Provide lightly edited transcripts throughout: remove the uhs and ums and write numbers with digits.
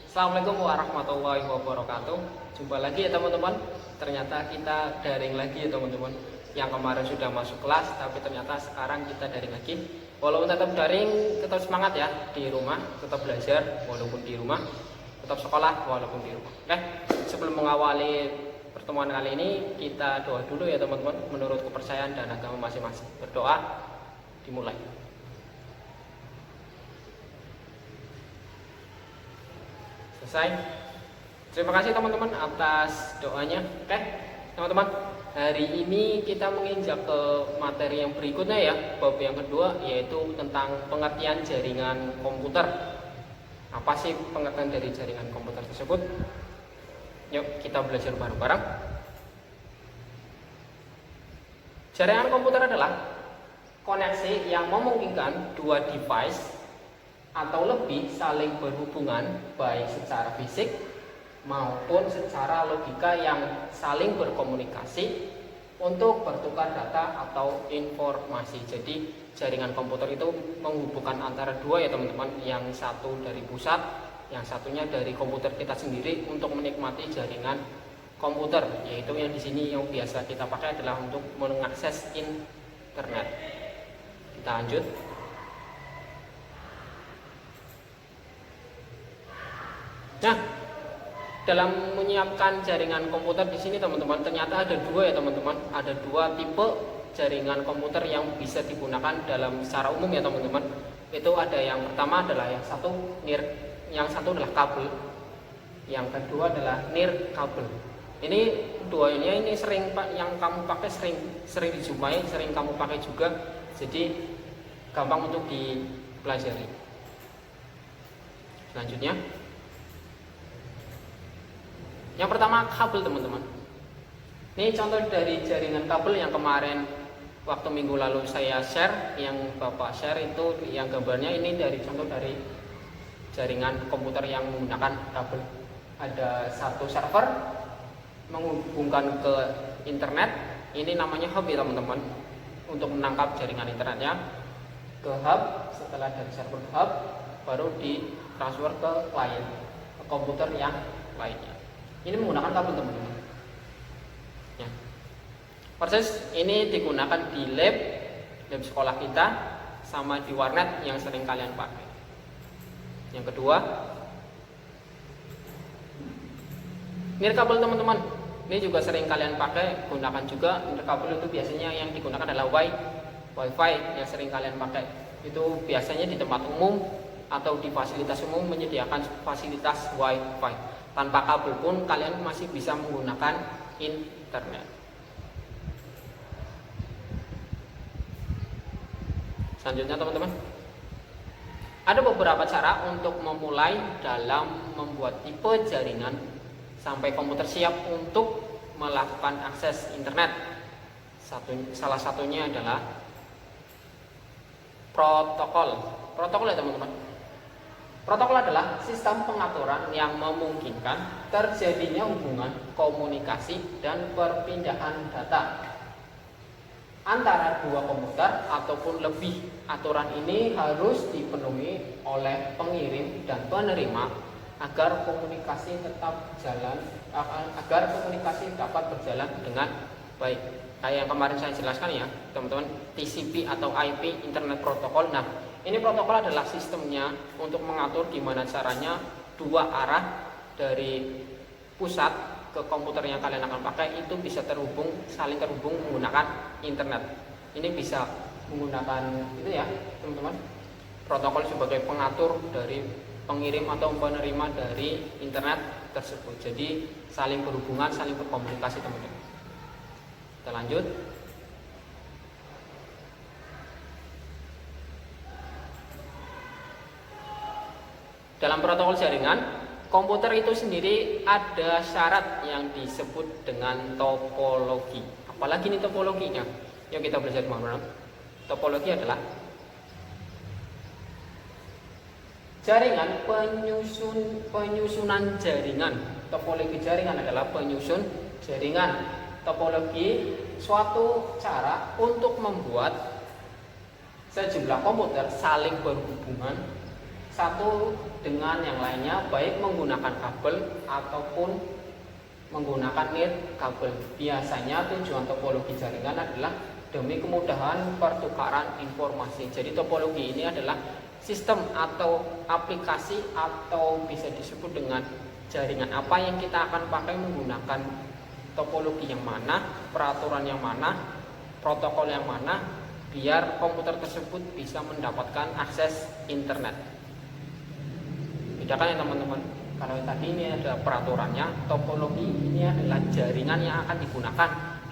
Assalamualaikum warahmatullahi wabarakatuh. Jumpa lagi ya teman-teman. Ternyata kita daring lagi ya teman-teman. Yang kemarin sudah masuk kelas, tapi ternyata sekarang kita daring lagi. Walaupun tetap daring, tetap semangat ya di rumah, tetap belajar walaupun di rumah, tetap sekolah walaupun di rumah. Sebelum mengawali pertemuan kali ini, kita doa dulu ya teman-teman. Menurut kepercayaan dan agama masing-masing. Berdoa dimulai. Selesai. Terima kasih teman-teman atas doanya. Teman-teman, hari ini kita menginjak ke materi yang berikutnya ya, bab yang kedua, yaitu tentang pengertian jaringan komputer. Apa sih pengertian dari jaringan komputer tersebut? Yuk kita belajar bareng-bareng. Jaringan komputer adalah koneksi yang memungkinkan dua device atau lebih saling berhubungan baik secara fisik maupun secara logika yang saling berkomunikasi untuk bertukar data atau informasi. Jadi jaringan komputer itu menghubungkan antara dua ya teman-teman, yang satu dari pusat, yang satunya dari komputer kita sendiri untuk menikmati jaringan komputer, yaitu yang di sini yang biasa kita pakai adalah untuk mengakses internet. Kita lanjut. Nah, dalam menyiapkan jaringan komputer di sini teman-teman, ternyata ada dua ya teman-teman, ada dua tipe jaringan komputer yang bisa digunakan dalam secara umum ya teman-teman. Itu ada yang pertama adalah yang satu adalah kabel, yang kedua adalah nirkabel. Ini duanya ini sering yang kamu pakai sering dijumpai, sering kamu pakai juga, jadi gampang untuk dipelajari. Selanjutnya, yang pertama kabel teman-teman. Ini contoh dari jaringan kabel yang kemarin waktu minggu lalu saya share, yang Bapak share itu yang gambarnya ini dari contoh dari jaringan komputer yang menggunakan kabel. Ada satu server menghubungkan ke internet, ini namanya hub ya teman-teman, untuk menangkap jaringan internetnya ke hub. Setelah dari server hub baru ditransfer ke klien, ke komputer yang lainnya. Ini menggunakan kabel teman-teman ya. Proses ini digunakan di lab sekolah kita sama di warnet yang sering kalian pakai. Yang kedua, nirkabel teman-teman. Ini juga sering kalian pakai, gunakan juga. Nirkabel itu biasanya yang digunakan adalah wifi yang sering kalian pakai. Itu biasanya di tempat umum atau di fasilitas umum menyediakan fasilitas wifi. Tanpa kabel pun kalian masih bisa menggunakan internet. Selanjutnya teman-teman, ada beberapa cara untuk memulai dalam membuat tipe jaringan sampai komputer siap untuk melakukan akses internet. Salah satunya adalah protokol ya teman-teman. Protokol adalah sistem pengaturan yang memungkinkan terjadinya hubungan komunikasi dan perpindahan data antara dua komputer ataupun lebih. Aturan ini harus dipenuhi oleh pengirim dan penerima agar komunikasi dapat berjalan dengan baik. Kayak yang kemarin saya jelaskan ya teman-teman, TCP atau IP Internet Protocol. Nah, ini protokol adalah sistemnya untuk mengatur gimana caranya dua arah dari pusat ke komputer yang kalian akan pakai itu bisa saling terhubung menggunakan internet. Ini bisa menggunakan itu ya teman-teman, protokol sebagai pengatur dari pengirim atau penerima dari internet tersebut. Jadi saling berhubungan, saling berkomunikasi teman-teman. Kita lanjut. Dalam protokol jaringan komputer itu sendiri ada syarat yang disebut dengan topologi. Apalagi ini topologinya? Yuk kita belajar bareng. Topologi adalah jaringan penyusunan jaringan. Topologi jaringan adalah penyusun jaringan. Topologi suatu cara untuk membuat sejumlah komputer saling berhubungan satu dengan yang lainnya, baik menggunakan kabel ataupun menggunakan kabel. Biasanya tujuan topologi jaringan adalah demi kemudahan pertukaran informasi. Jadi topologi ini adalah sistem atau aplikasi atau bisa disebut dengan jaringan apa yang kita akan pakai menggunakan topologi yang mana, peraturan yang mana, protokol yang mana, biar komputer tersebut bisa mendapatkan akses internet. Bedakan ya teman-teman. Kalau tadi ini ada peraturannya, topologi ini adalah jaringan yang akan digunakan.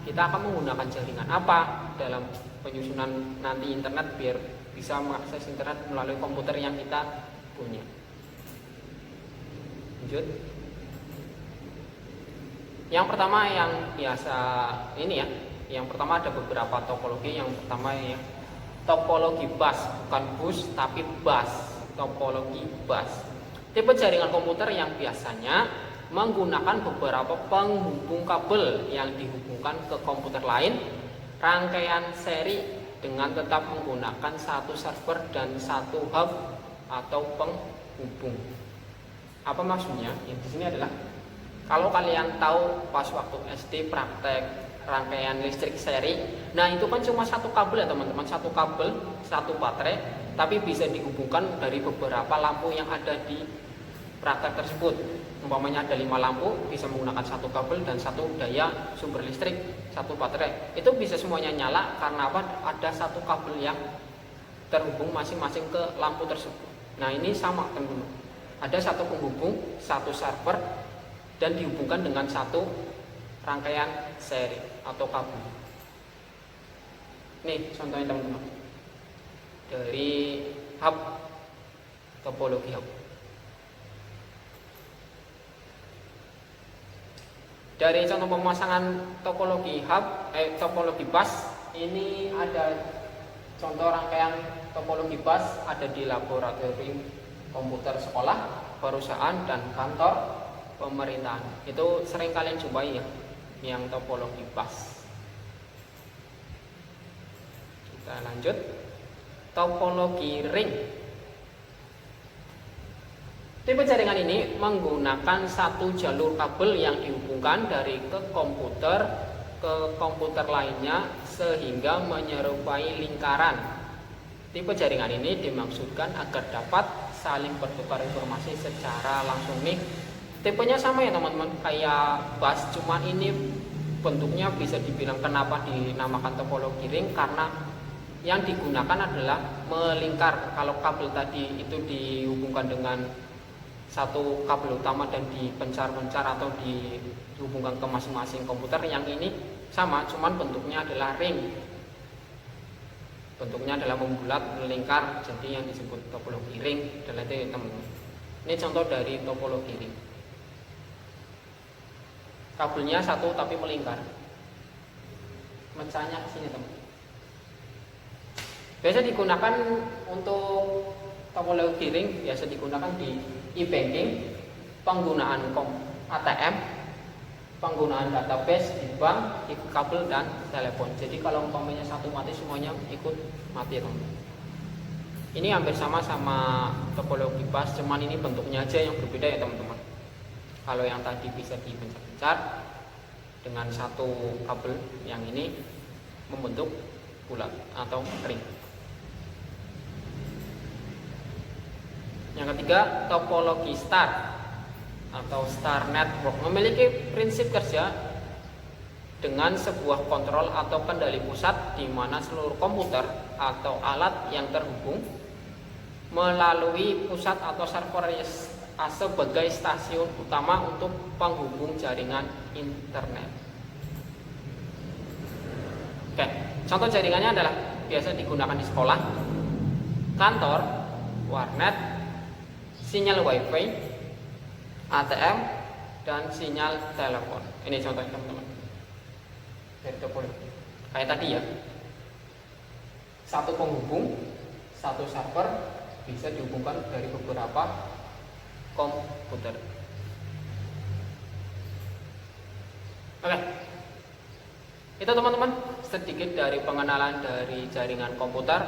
Kita akan menggunakan jaringan apa dalam penyusunan nanti internet biar bisa mengakses internet melalui komputer yang kita punya. Lanjut. Yang pertama yang biasa ini ya. Yang pertama ada beberapa topologi. Yang pertama ya topologi bus, bukan bus tapi bus. Topologi bus. Tipe jaringan komputer yang biasanya menggunakan beberapa penghubung kabel yang dihubungkan ke komputer lain, rangkaian seri dengan tetap menggunakan satu server dan satu hub atau penghubung. Apa maksudnya? Yang di sini adalah kalau kalian tahu pas waktu SD praktek rangkaian listrik seri, nah itu kan cuma satu kabel ya teman-teman, satu kabel, satu baterai, tapi bisa dihubungkan dari beberapa lampu yang ada di praktek tersebut. Umpamanya ada 5 lampu, bisa menggunakan satu kabel dan satu daya sumber listrik, satu baterai. Itu bisa semuanya nyala karena apa? Ada satu kabel yang terhubung masing-masing ke lampu tersebut. Nah ini sama teman-teman. Ada satu penghubung, satu server, dan dihubungkan dengan satu rangkaian seri atau kabel. Nih contohnya teman-teman. Dari hub, topologi hub. Dari contoh pemasangan topologi hub, topologi bus, ini ada contoh rangkaian topologi bus ada di laboratorium komputer sekolah, perusahaan, dan kantor pemerintahan. Itu sering kalian jumpai ya, yang topologi bus. Kita lanjut, topologi ring. Tipe jaringan ini menggunakan satu jalur kabel yang dihubungkan dari ke komputer lainnya sehingga menyerupai lingkaran. Tipe jaringan ini dimaksudkan agar dapat saling bertukar informasi secara langsung. Nih, tipenya sama ya teman-teman, kayak bus, cuma ini bentuknya bisa dibilang kenapa dinamakan topologi ring karena yang digunakan adalah melingkar. Kalau kabel tadi itu dihubungkan dengan satu kabel utama dan dipencar-pencar atau dihubungkan ke masing-masing komputer, yang ini sama, cuman bentuknya adalah ring. Bentuknya adalah membulat, melingkar, jadi yang disebut topologi ring adalah itu teman-teman. Ini contoh dari topologi ring. Kabelnya satu tapi melingkar. Mecahnya ke sini teman. Biasa digunakan untuk topologi ring, biasa digunakan di e-banking, penggunaan ATM, penggunaan database di bank, ikut kabel dan telepon. Jadi kalau umpamanya satu mati semuanya ikut mati teman. Ini hampir sama topologi bus, cuman ini bentuknya aja yang berbeda ya teman-teman. Kalau yang tadi bisa dipencar-pencar dengan satu kabel, yang ini membentuk bulat atau ring. Yang ketiga, topologi star atau star network memiliki prinsip kerja dengan sebuah kontrol atau kendali pusat di mana seluruh komputer atau alat yang terhubung melalui pusat atau server sebagai stasiun utama untuk penghubung jaringan internet. Oke, contoh jaringannya adalah biasa digunakan di sekolah, kantor, warnet, sinyal wifi, ATM, dan sinyal telepon. Ini contohnya teman-teman dari topologi. Kayak tadi ya, satu penghubung, satu server bisa dihubungkan dari beberapa komputer. Oke, itu teman-teman sedikit dari pengenalan dari jaringan komputer.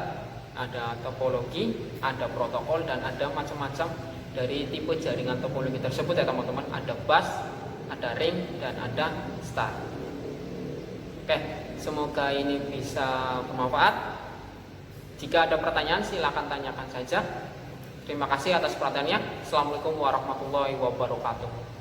Ada topologi, ada protokol, dan ada macam-macam dari tipe jaringan topologi tersebut ya teman-teman. Ada bus, ada ring, dan ada star. Oke, semoga ini bisa bermanfaat. Jika ada pertanyaan silakan tanyakan saja. Terima kasih atas perhatiannya. Assalamualaikum warahmatullahi wabarakatuh.